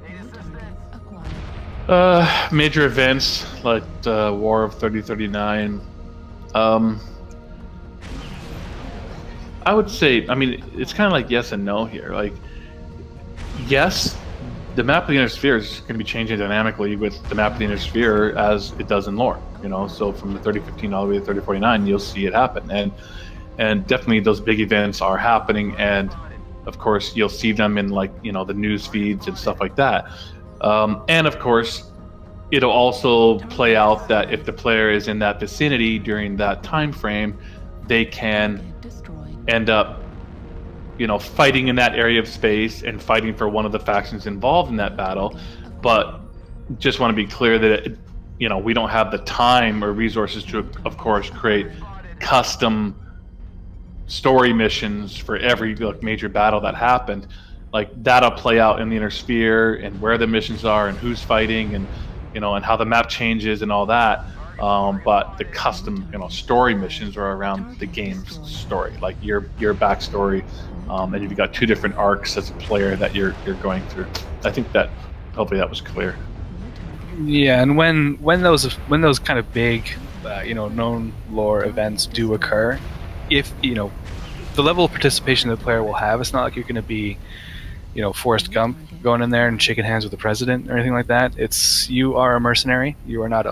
New target acquired. Major events like War of 3039. I would say, I mean, it's kind of like yes and no here. Like, yes, the map of the Inner Sphere is going to be changing dynamically with the map of the Inner Sphere as it does in lore. So from the 3015 all the way to 3049, you'll see it happen, and definitely those big events are happening, and of course you'll see them in the news feeds and stuff like that. And of course, it'll also play out that if the player is in that vicinity during that time frame, they can end up fighting in that area of space and fighting for one of the factions involved in that battle. But just want to be clear that we don't have the time or resources to, of course, create custom story missions for every major battle that happened. Like, that'll play out in the Inner Sphere and where the missions are and who's fighting and and how the map changes and all that. But the custom, story missions are around the game's story, like your backstory, and you've got two different arcs as a player that you're going through. I think that hopefully that was clear. Yeah, and when those kind of big, known lore events do occur, if the level of participation the player will have, it's not like you're going to be, Forrest Gump going in there and shaking hands with the president or anything like that. You are a mercenary. You are not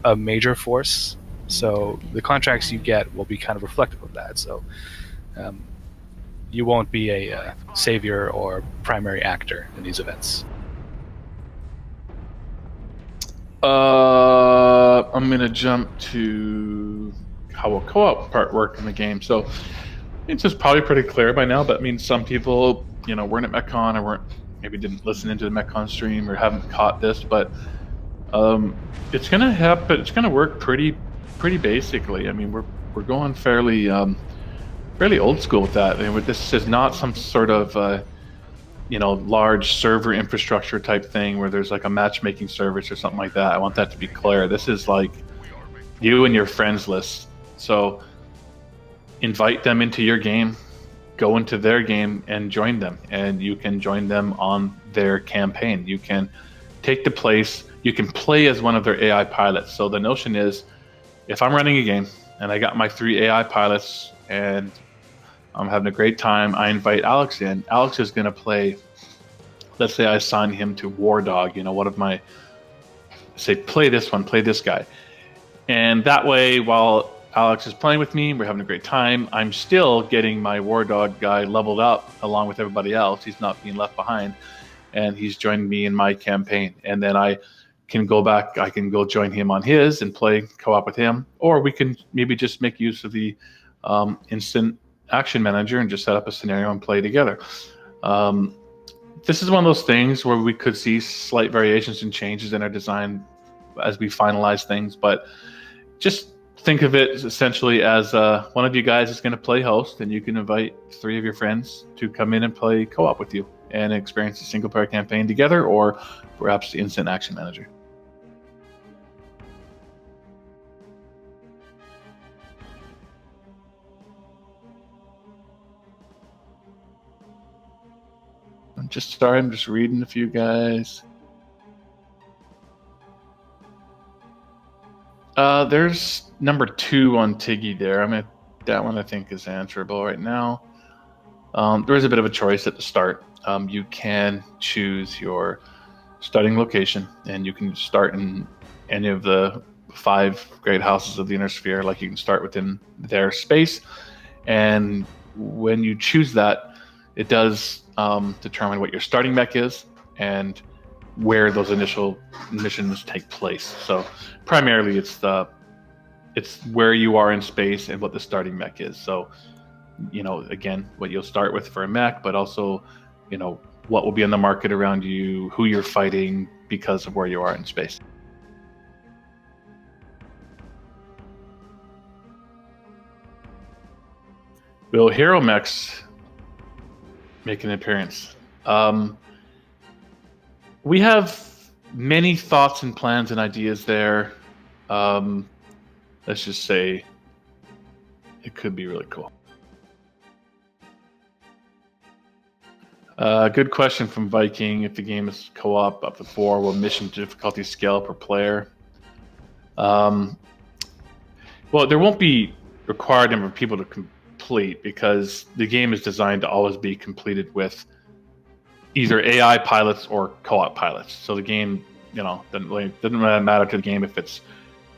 a major force, so the contracts you get will be kind of reflective of that. So you won't be a savior or primary actor in these events. I'm gonna jump to how a co-op part work in the game. So it's just probably pretty clear by now, but I mean, some people, weren't at MechCon or maybe didn't listen into the MechCon stream or haven't caught this, but it's gonna happen. It's gonna work pretty basically. I mean, we're going fairly old school with that. I mean, this is not some sort of large server infrastructure type thing where there's like a matchmaking service or something like that. I want that to be clear. This is like you and your friends list. So invite them into your game, go into their game and join them. And you can join them on their campaign. You can take the place, you can play as one of their AI pilots. So the notion is, if I'm running a game and I got my 3 AI pilots and I'm having a great time, I invite Alex in. Alex is going to play, let's say I assign him to War Dog, one of my, say, play this one, play this guy. And that way, while Alex is playing with me, we're having a great time, I'm still getting my War Dog guy leveled up along with everybody else. He's not being left behind. And he's joining me in my campaign. And then I can go back, I can go join him on his and play co-op with him. Or we can maybe just make use of the instant action manager and just set up a scenario and play together. This is one of those things where we could see slight variations and changes in our design as we finalize things, but just think of it essentially as one of you guys is going to play host, and you can invite 3 of your friends to come in and play co-op with you and experience a single player campaign together, or perhaps the instant action manager. I'm just reading a few guys. There's number 2 on Tiggy there. That one I think is answerable right now. There is a bit of a choice at the start. You can choose your starting location, and you can start in any of the 5 great houses of the inner sphere. Like, you can start within their space, and when you choose that, it does determine what your starting mech is and where those initial missions take place. So primarily it's where you are in space and what the starting mech is. So, again, what you'll start with for a mech, but also, what will be in the market around you, who you're fighting because of where you are in space. Will hero mechs make an appearance? We have many thoughts and plans and ideas there. Let's just say it could be really cool. Good question from Viking. If the game is co-op up to 4, will mission difficulty scale per player? Well, there won't be required number of people to complete, because the game is designed to always be completed with either AI pilots or co-op pilots. So the game, doesn't really matter to the game if it's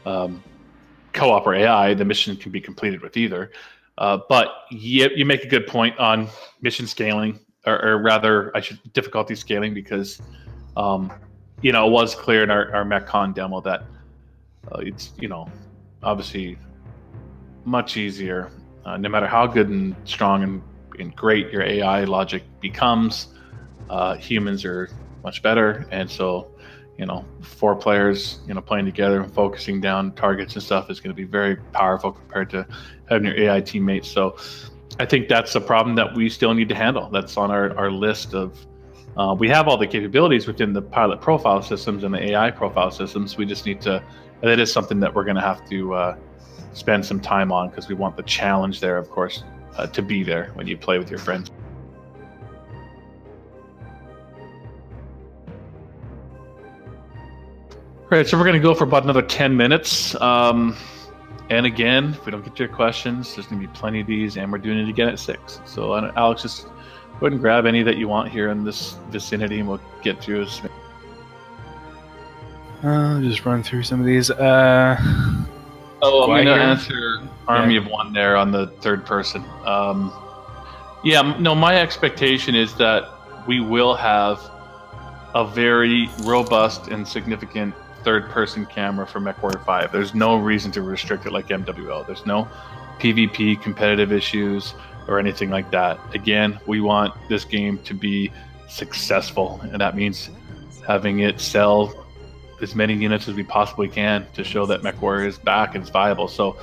co-op or AI. The mission can be completed with either. But you make a good point on mission scaling, or rather, difficulty scaling, because it was clear in our MechCon demo that it's obviously much easier, no matter how good and strong and great your AI logic becomes. Humans are much better, and so 4 players playing together and focusing down targets and stuff is going to be very powerful compared to having your AI teammates. So I think that's a problem that we still need to handle. That's on our list of we have all the capabilities within the pilot profile systems and the AI profile systems. We just need to, that is something that we're going to have to spend some time on, because we want the challenge there, of course, to be there when you play with your friends. Right, so we're going to go for about another 10 minutes. And again, if we don't get to your questions, there's going to be plenty of these, and we're doing it again at 6. So Alex, just go ahead and grab any that you want here in this vicinity, and we'll get to it. I'll just run through some of these. I'm going to answer Army of One there on the 3rd person. My expectation is that we will have a very robust and significant third-person camera for Mechwarrior 5. There's no reason to restrict it like MWO. There's no PvP competitive issues or anything like that. Again, we want this game to be successful, and that means having it sell as many units as we possibly can to show that Mechwarrior is back and it's viable. So,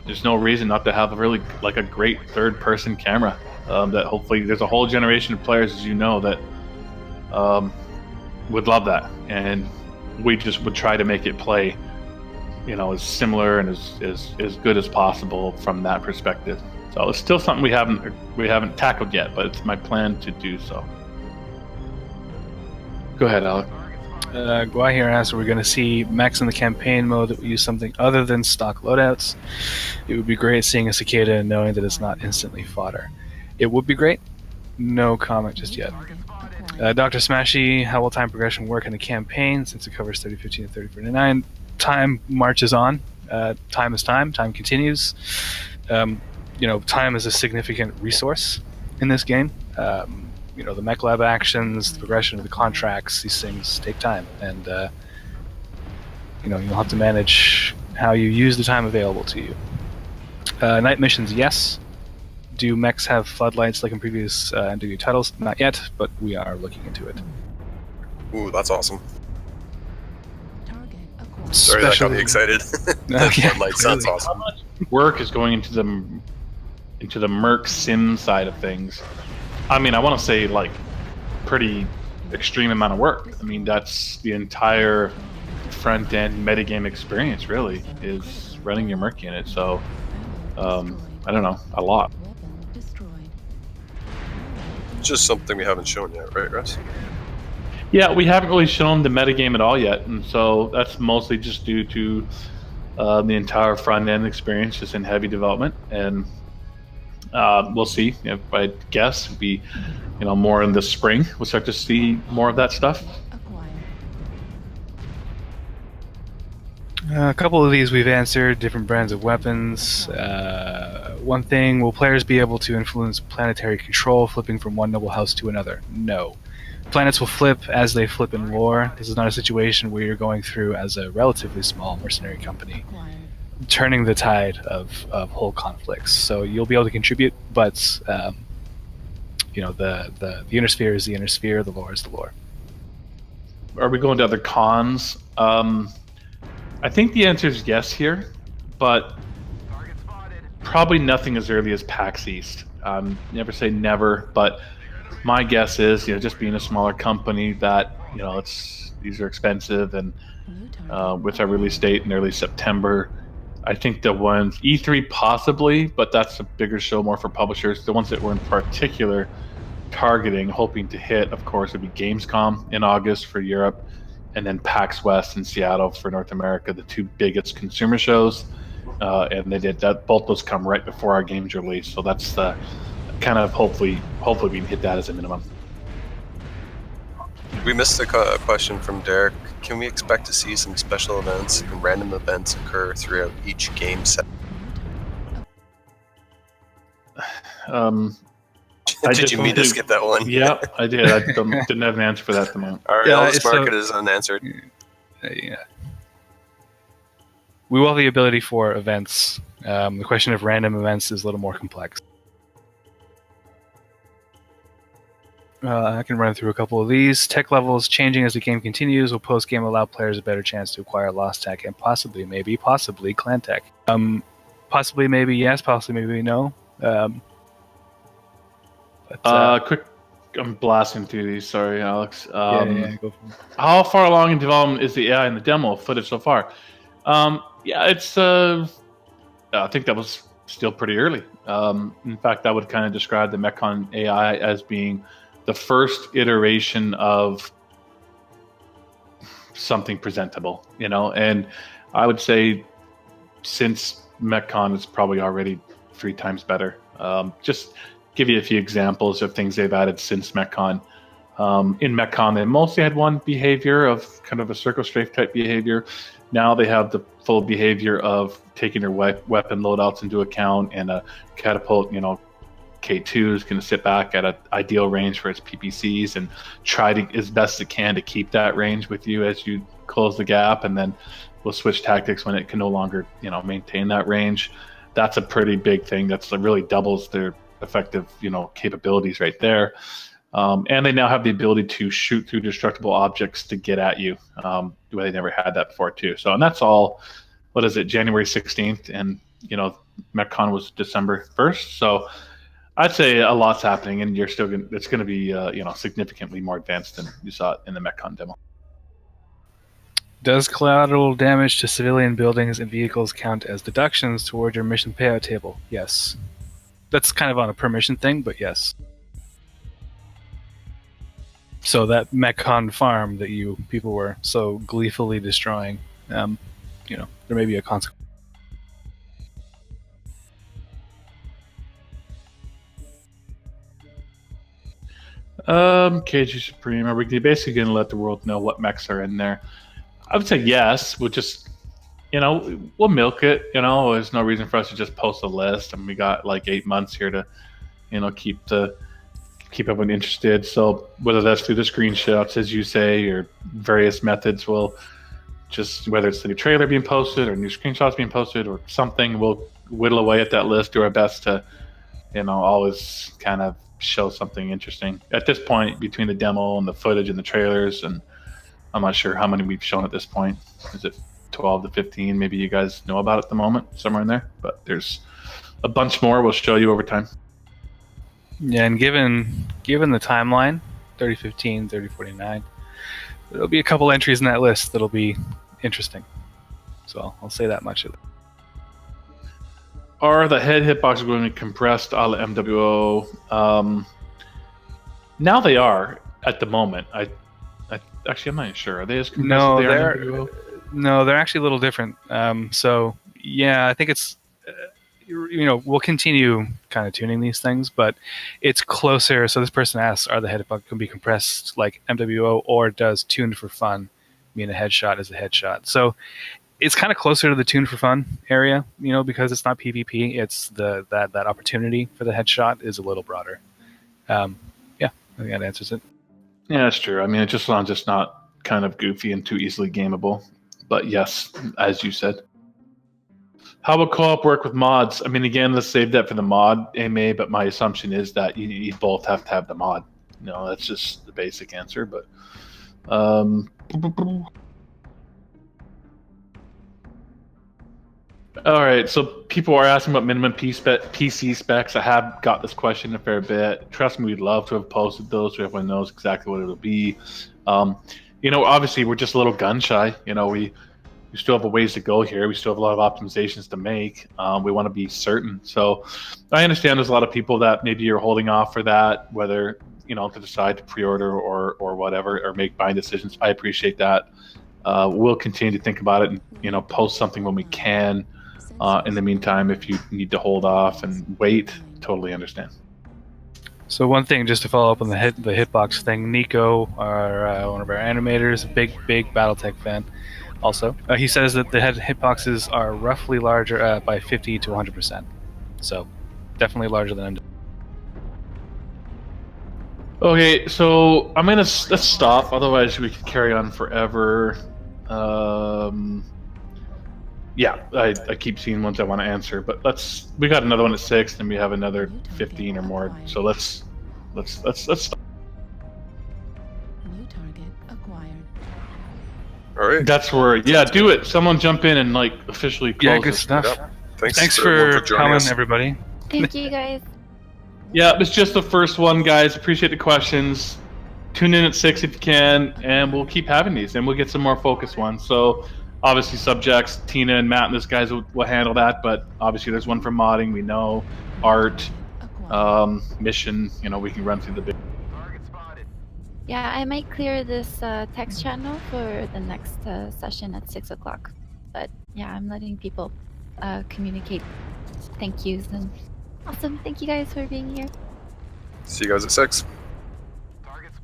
there's no reason not to have a great third-person camera. That hopefully there's a whole generation of players, as you know, that would love that, and we just would try to make it play, as similar and as good as possible from that perspective. So it's still something we haven't tackled yet, but it's my plan to do so. Go ahead, Alec. Guai here asks, are we going to see mechs in the campaign mode that will use something other than stock loadouts? It would be great seeing a cicada and knowing that it's not instantly fodder. It would be great. No comment just yet. Dr. Smashy, how will time progression work in the campaign since it covers 3015 and 3049? Time marches on. Time is time. Time continues. Time is a significant resource in this game. The mech lab actions, the progression of the contracts, these things take time, and you'll have to manage how you use the time available to you. Night missions, yes. Do mechs have floodlights like in previous MW titles? Not yet, but we are looking into it. Ooh, that's awesome. Target acquired. Sorry, that got me excited. That floodlight sounds How awesome. much work is going into the Merc sim side of things? I mean, I want to say pretty extreme amount of work. I mean, that's the entire front end metagame experience. Really, is running your Merc unit. So, I don't know, a lot. Weapon destroyed. Just something we haven't shown yet, right, Russ? Yeah, we haven't really shown the metagame at all yet, and so that's mostly just due to the entire front end experience is in heavy development, and we'll see. I guess it'd be, more in the spring. We'll start to see more of that stuff. Acquired. A couple of these we've answered, different brands of weapons. One thing, will players be able to influence planetary control, flipping from one noble house to another? No. Planets will flip as they flip in lore. This is not a situation where you're going through, as a relatively small mercenary company, Acquired. turning the tide of whole conflicts. So you'll be able to contribute, but the inner sphere is the inner sphere, the lore is the lore. Are we going to other cons? I think the answer is yes here, but probably nothing as early as PAX East. Never say never, but my guess is, just being a smaller company, that these are expensive, and New target. with our release date in early September, I think the ones E3 possibly, but that's a bigger show, more for publishers. The ones that we're in particular targeting, hoping to hit, of course, would be Gamescom in August for Europe, and then PAX West in Seattle for North America, the two biggest consumer shows. And they did that. Both those come right before our game's release, so that's the kind of hopefully we can hit that as a minimum. We missed a question from Derek. Can we expect to see some special events and random events occur throughout each game set? Did you mean to skip that one? Yeah, I did. I didn't have an answer for that at the moment. Our eldest market is unanswered. Yeah. We will have the ability for events. The question of random events is a little more complex. I can run through a couple of these. Tech levels changing as the game continues. Will post-game allow players a better chance to acquire lost tech and possibly clan tech? Possibly, maybe yes. Possibly, maybe no. Quick, I'm blasting through these. Sorry, Alex. Yeah, go for it. How far along in development is the AI in the demo footage so far? Yeah, it's. I think that was still pretty early. In fact, I would kind of describe the Mechon AI as being the first iteration of something presentable, and I would say since Mechon, it's probably already 3 times better. Just give you a few examples of things they've added since Mechon. In Mechon, they mostly had one behavior of kind of a circle strafe type behavior. Now they have the full behavior of taking their weapon loadouts into account, and a catapult, K2 is going to sit back at an ideal range for its PPCs and try to, as best it can, to keep that range with you as you close the gap, and then we'll switch tactics when it can no longer, maintain that range. That's a pretty big thing. That's really doubles their effective, capabilities right there. And they now have the ability to shoot through destructible objects to get at you, where they never had that before too. So, and that's all. What is it? January 16th, and MechCon was December 1st. So, I'd say a lot's happening, and you're still going. It's going to be, significantly more advanced than you saw in the MechCon demo. Does collateral damage to civilian buildings and vehicles count as deductions toward your mission payout table? Yes. That's kind of on a per mission thing, but yes. So that MechCon farm that you people were so gleefully destroying, there may be a consequence. KG Supreme, are we basically going to let the world know what mechs are in there? I would say yes. We'll just, we'll milk it. There's no reason for us to just post a list, and we got like 8 months here to, keep everyone interested. So whether that's through the screenshots, as you say, or various methods, we'll just, whether it's the new trailer being posted or new screenshots being posted or something, we'll whittle away at that list, do our best to, always kind of show something interesting. At this point, between the demo and the footage and the trailers, and I'm not sure how many we've shown at this point. Is it 12 to 15? Maybe you guys know about at the moment, somewhere in there. But there's a bunch more we'll show you over time. Yeah, and given the timeline, 3015, 3049, there'll be a couple entries in that list that'll be interesting. So I'll say that much. Are the head hitboxes going to be compressed a la MWO? Now they are at the moment. Actually, I'm not even sure. Are they as compressed as they are in MWO? No, they're actually a little different. So yeah, I think it's we'll continue kind of tuning these things, but it's closer. So this person asks, are the head hitboxes can be compressed like MWO, or does tuned for fun mean a headshot is a headshot? So it's kind of closer to the tuned for fun area, because it's not PvP. It's that opportunity for the headshot is a little broader. Yeah, I think that answers it. Yeah, that's true. I mean, it's just not kind of goofy and too easily gameable. But yes, as you said. How would co-op work with mods? I mean, again, let's save that for the mod AMA, but my assumption is that you both have to have the mod. That's just the basic answer. But all right, so people are asking about minimum PC specs. I have got this question a fair bit. Trust me, we'd love to have posted those so everyone knows exactly what it'll be. Obviously, we're just a little gun shy. We still have a ways to go here. We still have a lot of optimizations to make. We want to be certain. So I understand there's a lot of people that maybe you're holding off for that, whether, to decide to pre-order or whatever, or make buying decisions. I appreciate that. We'll continue to think about it and, post something when we can. In the meantime, if you need to hold off and wait, totally understand. So one thing, just to follow up on the hitbox thing, Nico, one of our animators, big BattleTech fan, also, he says that the hitboxes are roughly larger by 50 to 100%. So definitely larger than MW. Okay, so let's stop. Otherwise, we could carry on forever. Yeah, I keep seeing ones I want to answer, but we got another one at 6, and we have another 15 or more. So let's stop. New target acquired. All right. That's where, yeah, do it. Someone jump in and officially close. Yeah, good it. stuff. Yep. Thanks everyone for joining coming, us. everybody. Thank you guys. Yeah, it's just the first one, guys. Appreciate the questions. Tune in at 6 if you can, and we'll keep having these, and we'll get some more focused ones. So obviously subjects, Tina and Matt and those guys will handle that, but obviously there's one for modding, we know, art, mission, we can run through the big. Yeah, I might clear this text channel for the next session at 6 o'clock. But yeah, I'm letting people communicate thank yous and awesome. Thank you guys for being here. See you guys at 6.